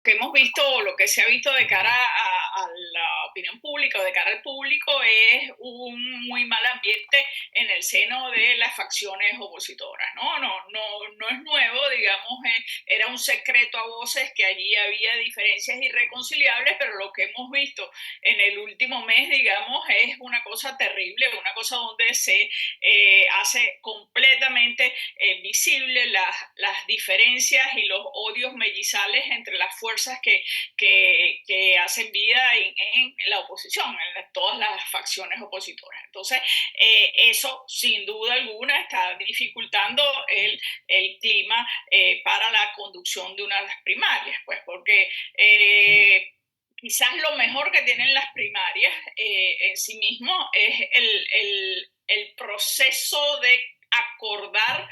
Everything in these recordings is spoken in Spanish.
que hemos visto, lo que se ha visto de cara a la opinión pública o de cara al público es un muy mal ambiente en el seno de las facciones opositoras, ¿no? No es nuevo, digamos, era un secreto a voces que allí había diferencias irreconciliables, pero lo que hemos visto en el último mes, digamos, es una cosa terrible, una cosa donde se hace completamente visible las diferencias y los odios mellizales entre las fuerzas que hacen vida en la oposición, en todas las facciones opositoras. Entonces, eso sin duda alguna está dificultando el clima para la conducción de unas primarias, pues porque quizás lo mejor que tienen las primarias en sí mismo es el proceso de acordar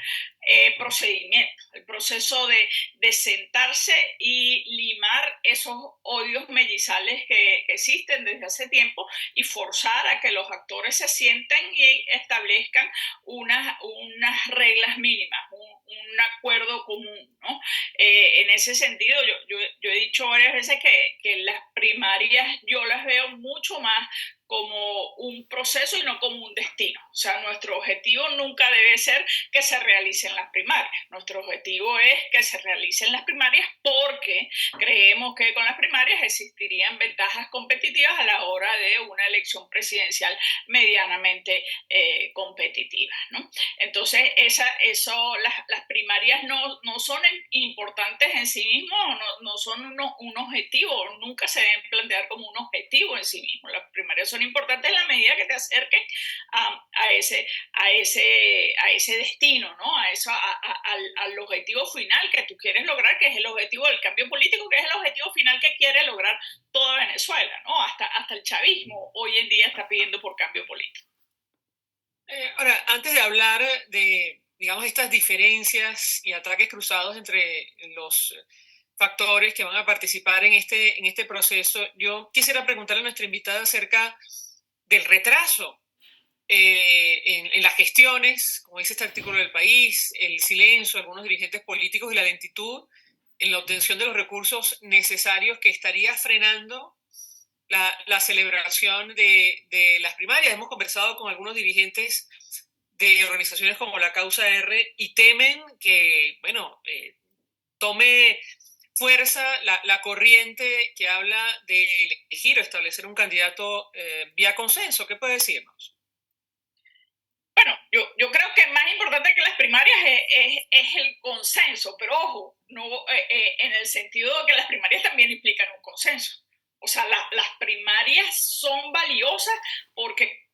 procedimientos, el proceso de sentarse y limar esos odios mellizales que existen desde hace tiempo y forzar a que los actores se sienten y establezcan unas reglas mínimas, un acuerdo común, ¿no? En ese sentido, yo he dicho varias veces que las primarias yo las veo mucho más como un proceso y no como un destino. O sea, nuestro objetivo nunca debe ser que se realicen las primarias. Nuestro objetivo es que se realicen las primarias porque creemos que con las primarias existirían ventajas competitivas a la hora de una elección presidencial medianamente competitiva, ¿no? Entonces, las primarias no son importantes en sí mismos, no son un objetivo, nunca se deben plantear como un objetivo en sí mismo. Las primarias son importantes en la medida que te acerquen a ese destino, ¿no? Al objetivo final que tú quieres lograr, que es el objetivo del cambio político, que es el objetivo final que quiere lograr toda Venezuela, ¿no? Hasta el chavismo hoy en día está pidiendo por cambio político. Ahora, antes de hablar de, digamos, estas diferencias y ataques cruzados entre los factores que van a participar en este proceso, yo quisiera preguntarle a nuestra invitada acerca del retraso en las gestiones, como dice este artículo del País, el silencio de algunos dirigentes políticos y la lentitud en la obtención de los recursos necesarios que estaría frenando la celebración de las primarias. Hemos conversado con algunos dirigentes de organizaciones como la Causa R y temen que, bueno, tome fuerza la corriente que habla de elegir o establecer un candidato vía consenso. ¿Qué puede decirnos? Bueno, yo creo que más importante que las primarias es el consenso, pero ojo, no, en el sentido de que las primarias también implican un consenso. O sea, las primarias son valiosas porque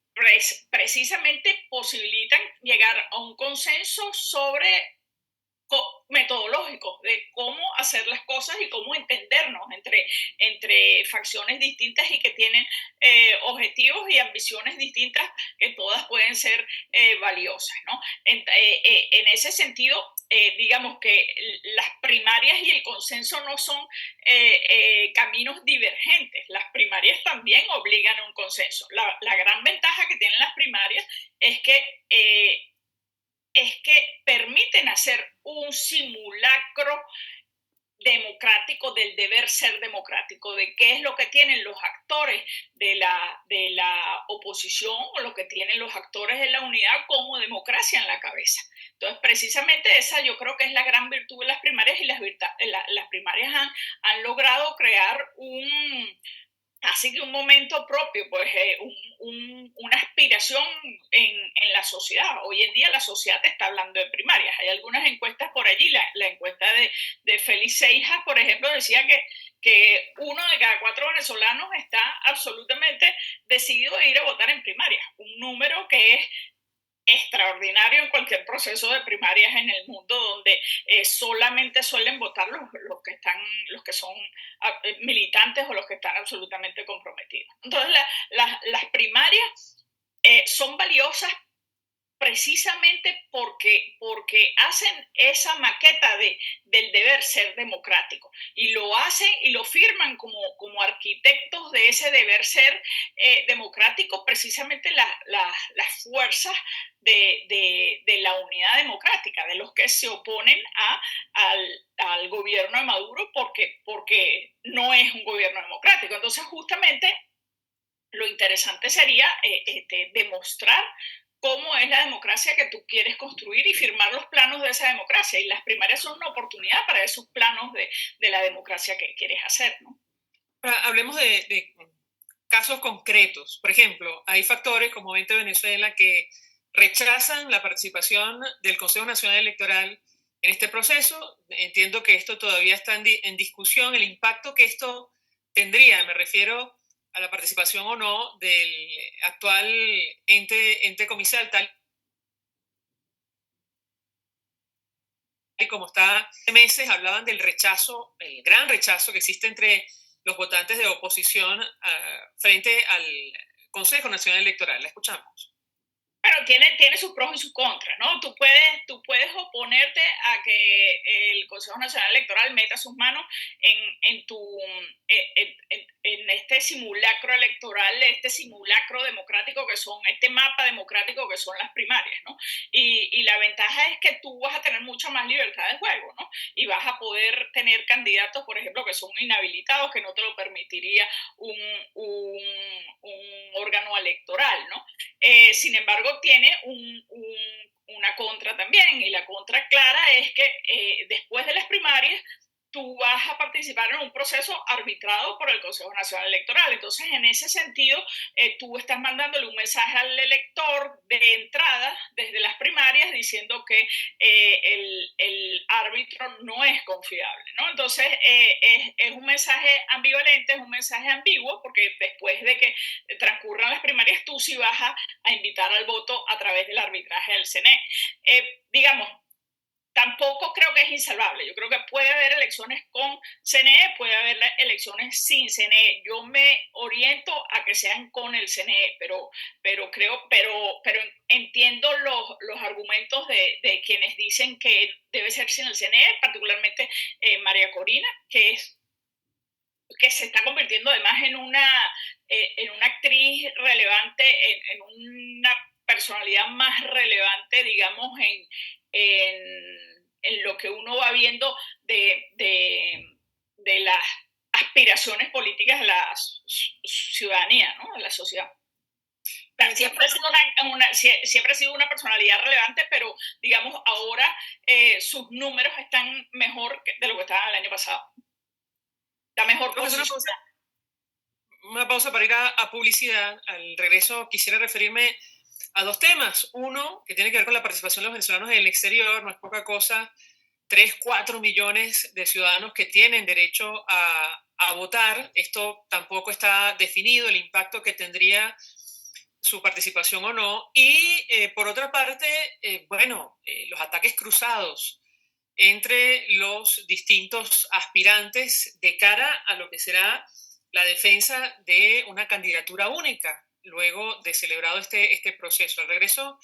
precisamente posibilitan llegar a un consenso sobre metodológicos de cómo hacer las cosas y cómo entendernos entre facciones distintas y que tienen objetivos y ambiciones distintas que todas pueden ser valiosas, ¿no? En ese sentido, digamos que las primarias y el consenso no son caminos divergentes. Las primarias también obligan a un consenso. La gran ventaja que tienen las primarias es que permiten hacer un simulacro democrático del deber ser democrático, de qué es lo que tienen los actores de la oposición o lo que tienen los actores de la unidad como democracia en la cabeza. Entonces, precisamente esa yo creo que es la gran virtud de las primarias y las primarias han logrado crear así que un momento propio, pues una aspiración en la sociedad. Hoy en día la sociedad te está hablando de primarias. Hay algunas encuestas por allí, la encuesta de Félix Seijas, por ejemplo, decía que 1 de cada 4 venezolanos está absolutamente decidido a ir a votar en primarias. Un número que es extraordinario en cualquier proceso de primarias en el mundo donde solamente suelen votar los que son militantes o los que están absolutamente comprometidos. Entonces las primarias son valiosas precisamente porque hacen esa maqueta del deber ser democrático y lo hacen y lo firman como arquitectos de ese deber ser democrático, precisamente las fuerzas de la unidad democrática, de los que se oponen al gobierno de Maduro porque no es un gobierno democrático. Entonces, justamente, lo interesante sería demostrar cómo es la democracia que tú quieres construir y firmar los planos de esa democracia. Y las primarias son una oportunidad para esos planos de la democracia que quieres hacer, ¿no? Hablemos de casos concretos. Por ejemplo, hay factores como 20 Venezuela que rechazan la participación del Consejo Nacional Electoral en este proceso. Entiendo que esto todavía está en discusión, el impacto que esto tendría. Me refiero a la participación o no del actual ente comisal, tal y como está hace meses. Hablaban del rechazo, el gran rechazo que existe entre los votantes de oposición frente al Consejo Nacional Electoral. La escuchamos. Pero tiene sus pros y sus contras, ¿no? Tú puedes oponerte a que el Consejo Nacional Electoral meta sus manos en este simulacro electoral, este simulacro democrático que son, este mapa democrático que son las primarias, ¿no? Y la ventaja es que tú vas a tener mucha más libertad de juego, ¿no? Y vas a poder tener candidatos, por ejemplo, que son inhabilitados, que no te lo permitiría un órgano electoral, ¿no? Sin embargo, tiene una contra también, y la contra clara es que después de las primarias tú vas a participar en un proceso arbitrado por el Consejo Nacional Electoral. Entonces, en ese sentido, tú estás mandándole un mensaje al elector de entrada, desde las primarias, diciendo que el árbitro no es confiable, ¿no? Entonces, es un mensaje ambivalente, es un mensaje ambiguo, porque después de que transcurran las primarias, tú sí vas a invitar al voto a través del arbitraje del CNE. Digamos, tampoco creo que es insalvable. Yo creo que puede haber elecciones con CNE, puede haber elecciones sin CNE. Yo me oriento a que sean con el CNE, pero entiendo los argumentos de quienes dicen que debe ser sin el CNE, particularmente María Corina, que se está convirtiendo además en una actriz relevante, en una personalidad más relevante, digamos, en lo que uno va viendo de las aspiraciones políticas de la ciudadanía, ¿no? De la sociedad. Siempre ha sido una personalidad relevante, pero digamos ahora sus números están mejor de lo que estaban el año pasado. Está mejor posicionada. Una pausa para ir a publicidad. Al regreso quisiera referirme a dos temas. Uno, que tiene que ver con la participación de los venezolanos en el exterior. No es poca cosa. 3-4 millones de ciudadanos que tienen derecho a votar. Esto tampoco está definido, el impacto que tendría su participación o no. Y por otra parte, los ataques cruzados entre los distintos aspirantes de cara a lo que será la defensa de una candidatura única luego de celebrado este proceso. Al regreso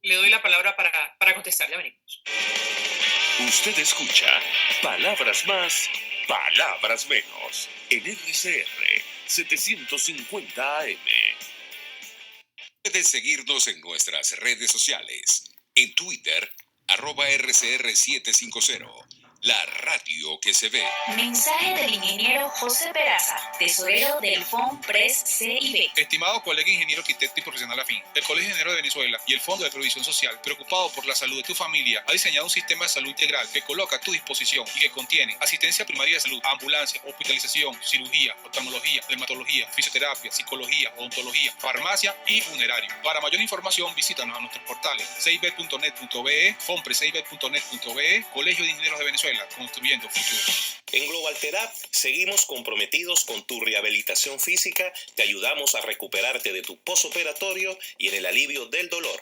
le doy la palabra para contestar. Ya venimos. Usted escucha Palabras Más, Palabras Menos en RCR 750 AM. Puede seguirnos en nuestras redes sociales. En Twitter, @RCR750. La radio que se ve. Mensaje del ingeniero José Peraza, tesorero del FONPRES CIB. Estimado colega ingeniero arquitecto y profesional afín, el Colegio de Ingenieros de Venezuela y el Fondo de Previsión Social, preocupado por la salud de tu familia, ha diseñado un sistema de salud integral que coloca a tu disposición y que contiene asistencia primaria de salud, ambulancia, hospitalización, cirugía, oftalmología, dermatología, fisioterapia, psicología, odontología, farmacia y funerario. Para mayor información, visítanos a nuestros portales cib.net.be, fonprescib.net.be, Colegio de Ingenieros de Venezuela, construyendo futuro. En Global Therapy seguimos comprometidos con tu rehabilitación física, te ayudamos a recuperarte de tu posoperatorio y en el alivio del dolor.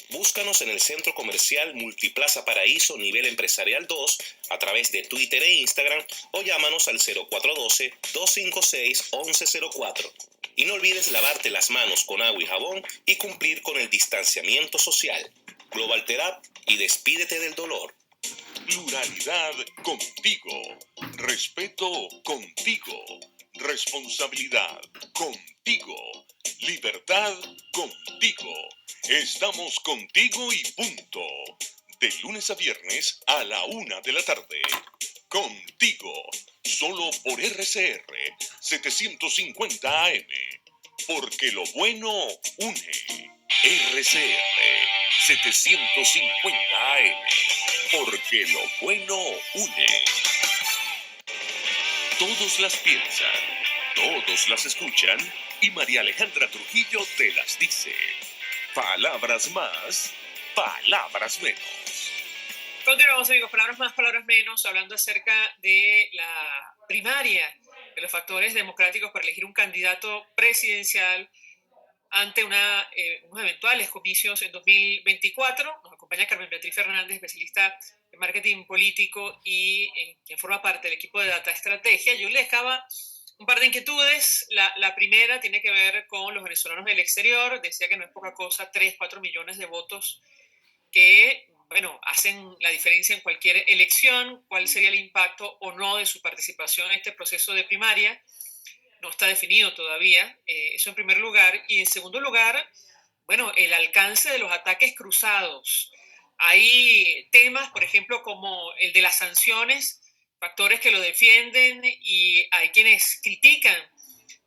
Búscanos en el Centro Comercial Multiplaza Paraíso Nivel Empresarial 2 a través de Twitter e Instagram o llámanos al 0412-256-1104. Y no olvides lavarte las manos con agua y jabón y cumplir con el distanciamiento social. Global Therap y despídete del dolor. Pluralidad contigo. Respeto contigo. Responsabilidad contigo. Libertad contigo. Estamos contigo y punto. De lunes a viernes a la 1 de la tarde. Contigo. Solo por RCR 750 AM. Porque lo bueno une. RCR 750 AM. Porque lo bueno une. Todos las piensan, todos las escuchan y María Alejandra Trujillo te las dice. Palabras más, palabras menos. Continuamos, amigos, palabras más, palabras menos, hablando acerca de la primaria, de los factores democráticos para elegir un candidato presidencial ante unos eventuales comicios en 2024. Nos acompaña Carmen Beatriz Fernández, especialista en marketing político y quien forma parte del equipo de Data Estrategia. Yo le dejaba un par de inquietudes. La primera tiene que ver con los venezolanos del exterior. Decía que no es poca cosa, 3-4 millones de votos que, bueno, hacen la diferencia en cualquier elección. ¿Cuál sería el impacto o no de su participación en este proceso de primaria? No está definido todavía, eso en primer lugar. Y en segundo lugar, bueno, el alcance de los ataques cruzados. Hay temas, por ejemplo, como el de las sanciones, factores que lo defienden y hay quienes critican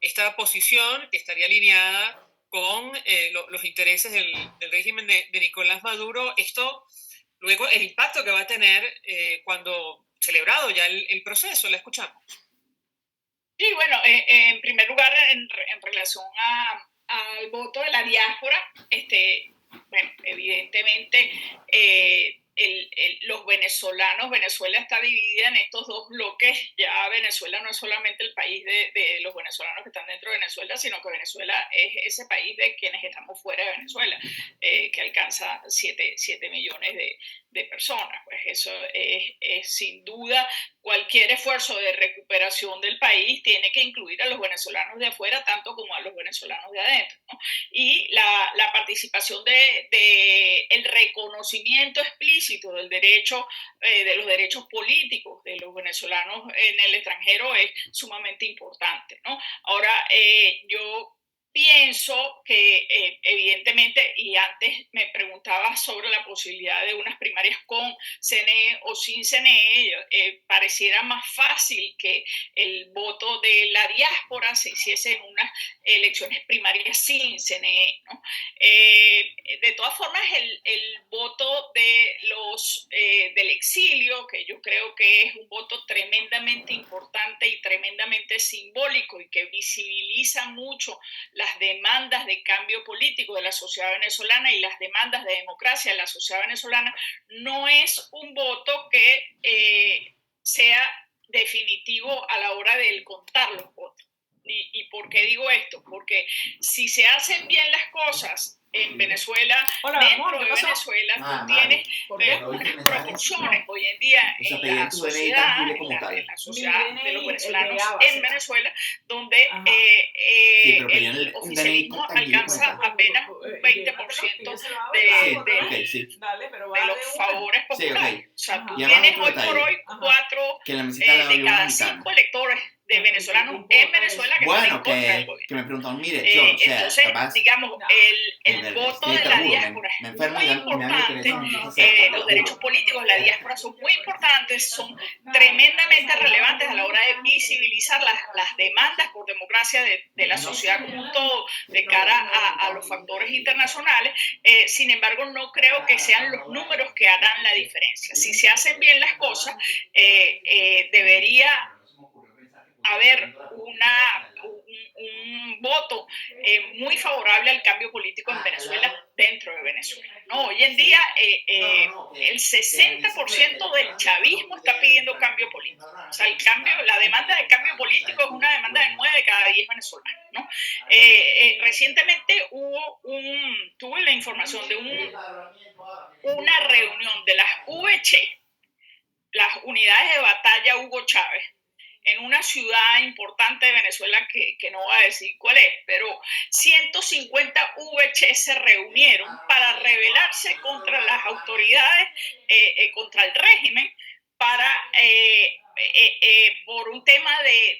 esta posición que estaría alineada con los intereses del régimen de Nicolás Maduro. Esto, luego, el impacto que va a tener cuando celebrado ya el proceso. La escuchamos. Sí, bueno, en primer lugar, en relación al voto de la diáspora, bueno, evidentemente los venezolanos, Venezuela está dividida en estos dos bloques. Ya Venezuela no es solamente el país de los venezolanos que están dentro de Venezuela, sino que Venezuela es ese país de quienes estamos fuera de Venezuela, que alcanza 7 millones de personas. Pues eso es sin duda. Cualquier esfuerzo de recuperación del país tiene que incluir a los venezolanos de afuera tanto como a los venezolanos de adentro, ¿no? Y la participación el reconocimiento explícito del derecho, de los derechos políticos de los venezolanos en el extranjero es sumamente importante, ¿no? Ahora, yo pienso que evidentemente, y antes me preguntaba sobre la posibilidad de unas primarias con CNE o sin CNE, pareciera más fácil que el voto de la diáspora se hiciese en unas elecciones primarias sin CNE, ¿no? De todas formas, el voto de del exilio, que yo creo que es un voto tremendamente importante y tremendamente simbólico y que visibiliza mucho las demandas de cambio político de la sociedad venezolana y las demandas de democracia de la sociedad venezolana, no es un voto que sea definitivo a la hora de contar los votos. ¿Y por qué digo esto? Porque si se hacen bien las cosas en Venezuela, dentro de Venezuela, tú tienes unas proporciones hoy en día en la sociedad, en la sociedad de los venezolanos en Venezuela, donde el oficialismo alcanza apenas un 20% de los favores populares. O sea, tú tienes hoy por hoy 4 de cada 5 electores de venezolanos en Venezuela que están en contra del gobierno. Que me preguntaron, mire, yo, o sea, entonces, capaz, digamos, el voto de la diáspora es muy importante. Los derechos políticos de la diáspora son muy importantes, son tremendamente relevantes a la hora de visibilizar las demandas por democracia de la sociedad como un todo de cara a los factores internacionales. Sin embargo, no creo que sean los números que harán la diferencia. Si se hacen bien las cosas, debería haber un voto muy favorable al cambio político en Venezuela, dentro de Venezuela, ¿no? Hoy en día el 60% del chavismo está pidiendo cambio político. O sea, la demanda de cambio político es una demanda de 9 de cada 10 venezolanos, ¿no? Recientemente tuve la información de una reunión de las VC, las unidades de batalla Hugo Chávez, en una ciudad importante de Venezuela que no voy a decir cuál es, pero 150 VC se reunieron para rebelarse contra las autoridades, contra el régimen, por un tema de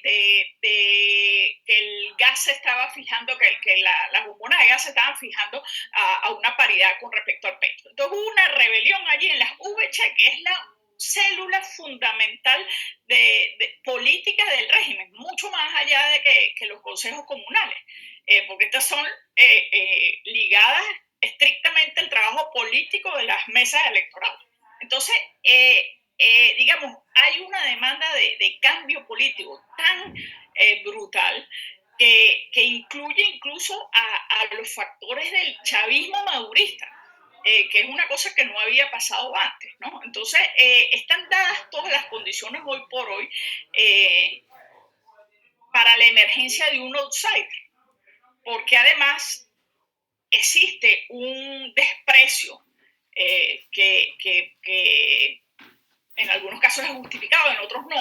que el gas se estaba fijando, que las bombonas de gas se estaban fijando a una paridad con respecto al petro. Entonces hubo una rebelión allí en las VC, que es la célula fundamental de política del régimen, mucho más allá de que los consejos comunales, porque estas son ligadas estrictamente al trabajo político de las mesas electorales. Entonces, digamos, hay una demanda de cambio político tan brutal que incluye incluso a los factores del chavismo madurista, que es una cosa que no había pasado antes, ¿no? Entonces, están dadas todas las condiciones hoy por hoy para la emergencia de un outsider, porque además existe un desprecio que en algunos casos es justificado, en otros no,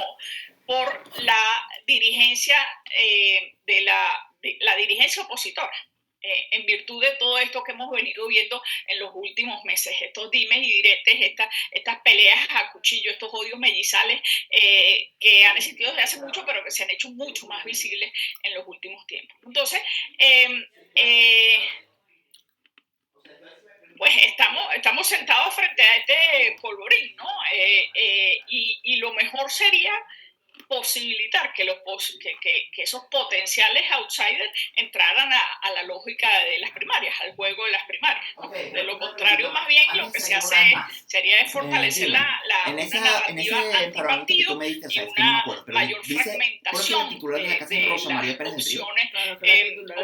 por la dirigencia de la dirigencia opositora, en virtud de todo esto que hemos venido viendo en los últimos meses, estos dimes y diretes, estas peleas a cuchillo, estos odios mellizales que han existido desde hace mucho, pero que se han hecho mucho más visibles en los últimos tiempos. Entonces, pues estamos sentados frente a este polvorín, ¿no? Y lo mejor sería posibilitar que esos potenciales outsiders entraran a la lógica de las primarias, al juego de las primarias, ¿no? De lo contrario, más bien lo que se hace sería fortalecer una narrativa antipartido y una mayor fragmentación de las opciones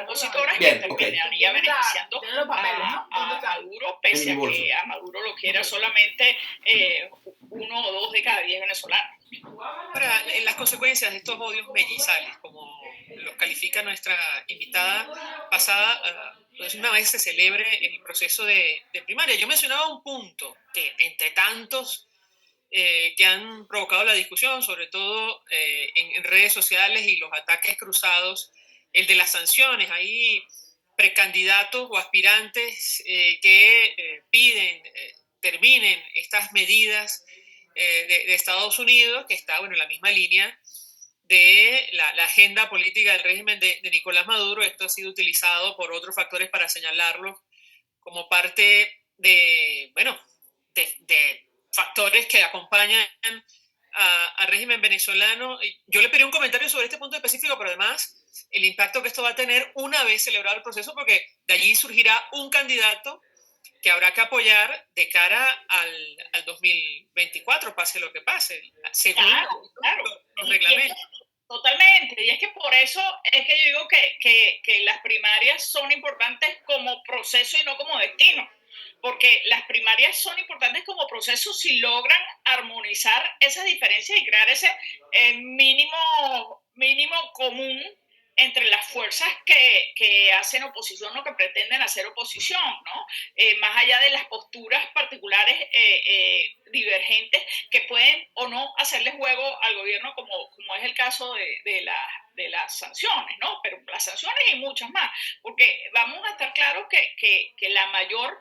opositoras que terminaría beneficiando a Maduro, pese a que a Maduro lo quiera solamente 1 o 2 de cada 10 venezolanos. Ahora, las consecuencias de estos odios mellizales, como los califica nuestra invitada pasada, pues una vez se celebre el proceso de primaria. Yo mencionaba un punto que, entre tantos que han provocado la discusión, sobre todo en redes sociales y los ataques cruzados, el de las sanciones. Hay precandidatos o aspirantes que piden terminen estas medidas de Estados Unidos, que está en la misma línea de la agenda política del régimen de Nicolás Maduro. Esto ha sido utilizado por otros factores para señalarlo como parte de factores que acompañan al régimen venezolano. Yo le pedí un comentario sobre este punto específico, pero además el impacto que esto va a tener una vez celebrado el proceso, porque de allí surgirá un candidato que habrá que apoyar de cara al 2024, pase lo que pase, según los reglamentos. Totalmente, y es que por eso es que yo digo que las primarias son importantes como proceso y no como destino, porque las primarias son importantes como proceso si logran armonizar esas diferencias y crear ese mínimo común entre las fuerzas que hacen oposición o que pretenden hacer oposición, ¿no? Más allá de las posturas particulares divergentes que pueden o no hacerle juego al gobierno, como es el caso de las sanciones, ¿no? Pero las sanciones y muchas más, porque vamos a estar claros que la mayor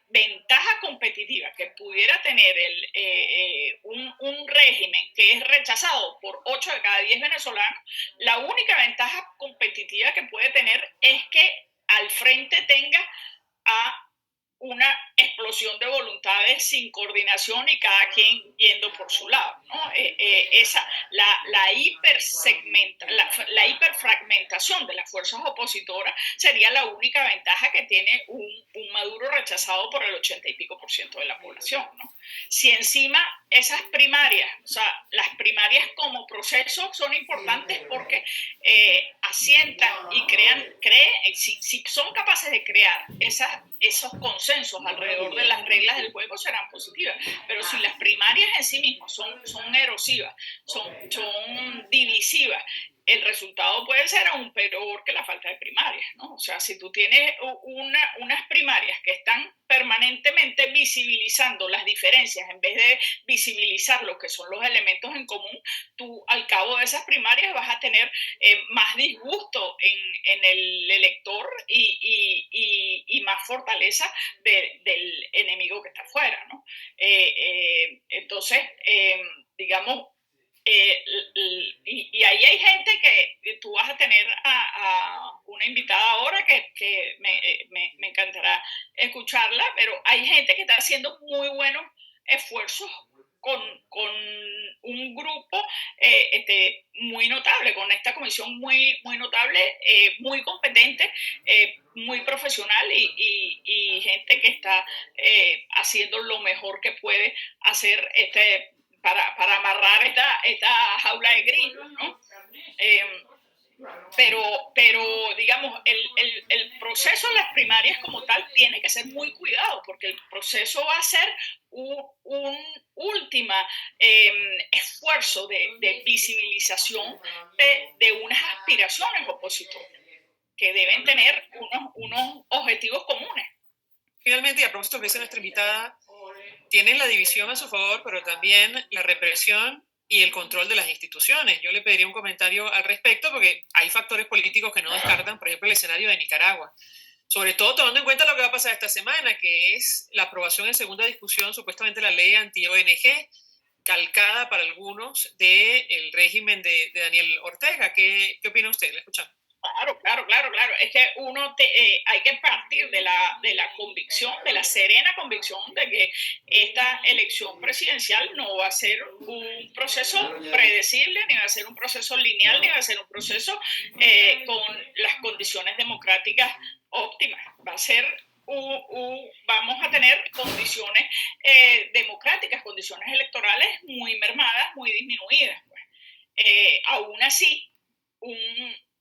ventaja competitiva que pudiera tener un régimen que es rechazado por 8 de cada 10 venezolanos, la única ventaja competitiva que puede tener es que al frente tenga a una explosión de voluntades sin coordinación y cada quien yendo por su lado, ¿no? La hiperfragmentación de las fuerzas opositoras sería la única ventaja que tiene un Maduro rechazado por el 80 y pico % de la población, ¿no? Si encima esas primarias, o sea, las primarias como proceso son importantes porque asientan y si son capaces de crear esos consensos alrededor de las reglas del juego, serán positivas. Pero si las primarias en sí mismas son erosivas, son divisivas el resultado puede ser aún peor que la falta de primarias, ¿no? O sea, si tú tienes unas primarias que están permanentemente visibilizando las diferencias en vez de visibilizar lo que son los elementos en común, tú al cabo de esas primarias vas a tener más disgusto en el elector y más fortaleza del enemigo que está afuera, ¿no? Entonces, digamos, y ahí hay gente que tú vas a tener a una invitada ahora que me encantará escucharla, pero hay gente que está haciendo muy buenos esfuerzos con un grupo muy notable, con esta comisión muy notable, muy competente, muy profesional y gente que está haciendo lo mejor que puede hacer para amarrar esta jaula de grillos, ¿no? Pero digamos, el proceso de las primarias como tal tiene que ser muy cuidado, porque el proceso va a ser un último esfuerzo de visibilización de unas aspiraciones opositoras que deben tener unos objetivos comunes. Finalmente, y a propósito que dice nuestra invitada, tienen la división a su favor, pero también la represión y el control de las instituciones. Yo le pediría un comentario al respecto porque hay factores políticos que no descartan, por ejemplo, el escenario de Nicaragua. Sobre todo tomando en cuenta lo que va a pasar esta semana, que es la aprobación en segunda discusión, supuestamente la ley anti-ONG, calcada para algunos del régimen de Daniel Ortega. ¿Qué opina usted? Le escuchamos. Claro. Es que hay que partir de la convicción, de la serena convicción de que esta elección presidencial no va a ser un proceso predecible, ni va a ser un proceso lineal, ni va a ser un proceso con las condiciones democráticas óptimas. Va a ser vamos a tener condiciones democráticas, condiciones electorales muy mermadas, muy disminuidas. Pues. Aún así,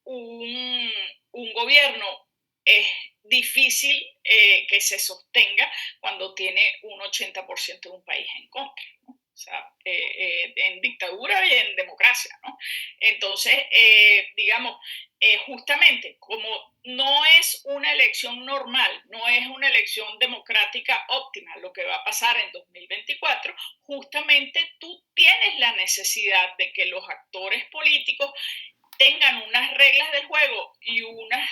un gobierno es difícil que se sostenga cuando tiene un 80% de un país en contra, ¿no? O sea, en dictadura y en democracia, ¿no? Entonces, digamos, justamente como no es una elección normal, no es una elección democrática óptima lo que va a pasar en 2024, justamente tú tienes la necesidad de que los actores políticos tengan unas reglas del juego y unas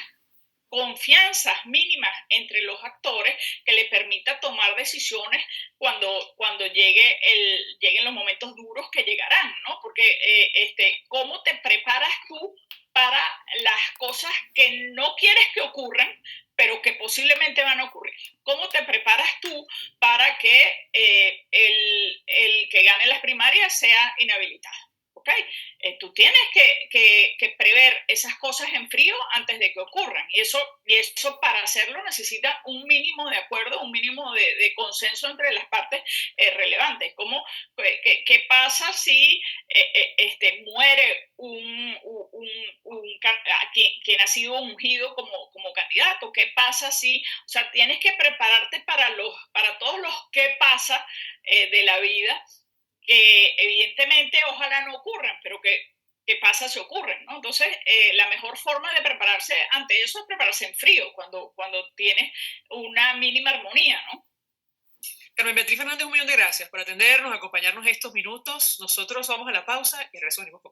confianzas mínimas entre los actores que le permita tomar decisiones cuando lleguen los momentos duros que llegarán, ¿no? Porque ¿cómo te preparas tú para las cosas que no quieres que ocurran, pero que posiblemente van a ocurrir? ¿Cómo te preparas tú para que el que gane las primarias sea inhabilitado? ¿Okay? Tú tienes que prever esas cosas en frío antes de que ocurran. Y eso para hacerlo necesita un mínimo de acuerdo, un mínimo de consenso entre las partes relevantes. ¿Qué pasa si muere quien ha sido ungido como candidato? ¿Qué pasa si, o sea, tienes que prepararte para todos los qué pasa de la vida, que evidentemente ojalá no ocurran, pero ¿qué pasa si ocurren, ¿no? Entonces, la mejor forma de prepararse ante eso es prepararse en frío, cuando tienes una mínima armonía, ¿no? Carmen Beatriz Fernández, 1.000.000 de gracias por atendernos, acompañarnos estos minutos. Nosotros vamos a la pausa y regresamos.